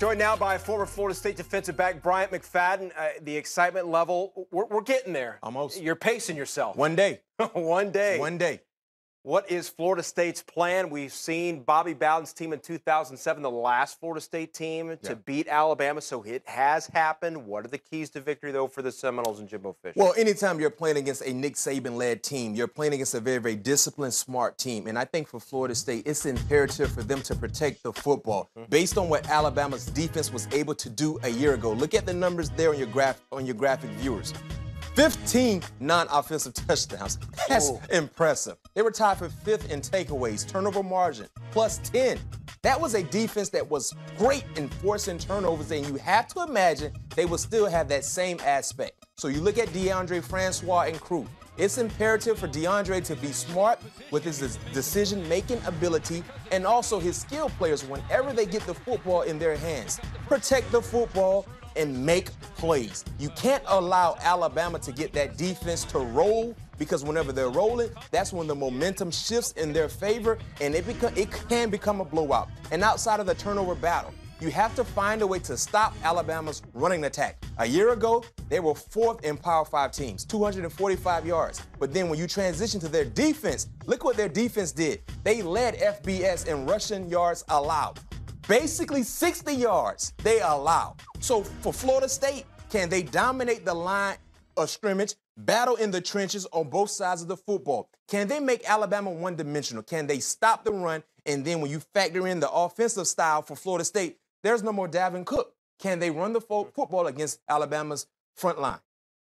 Joined now by former Florida State defensive back Bryant McFadden. The excitement level, we're getting there. Almost. You're pacing yourself. One day. One day. One day. What is Florida State's plan? We've seen Bobby Bowden's team in 2007, the last Florida State team to beat Alabama, so it has happened. What are the keys to victory, though, for the Seminoles and Jimbo Fisher? Well, anytime you're playing against a Nick Saban-led team, you're playing against a very, very disciplined, smart team. And I think for Florida State, it's imperative for them to protect the football. Based on what Alabama's defense was able to do a year ago, look at the numbers there on your graphic viewers. 15 non-offensive touchdowns. That's impressive. They were tied for 5th in takeaways, turnover margin, plus 10. That was a defense that was great in forcing turnovers, and you have to imagine they will still have that same aspect. So you look at DeAndre Francois and crew. It's imperative for DeAndre to be smart with his decision-making ability and also his skill players whenever they get the football in their hands. Protect the football and make plays. You can't allow Alabama to get that defense to roll, because whenever they're rolling, that's when the momentum shifts in their favor, and it can become a blowout. And outside of the turnover battle, you have to find a way to stop Alabama's running attack. A year ago, they were 4th in Power 5 teams, 245 yards. But then when you transition to their defense, look what their defense did. They led FBS in rushing yards allowed. Basically 60 yards they allow. So for Florida State, can they dominate the line of scrimmage, battle in the trenches on both sides of the football? Can they make Alabama one-dimensional? Can they stop the run? And then when you factor in the offensive style for Florida State, there's no more Dalvin Cook. Can they run the football against Alabama's front line?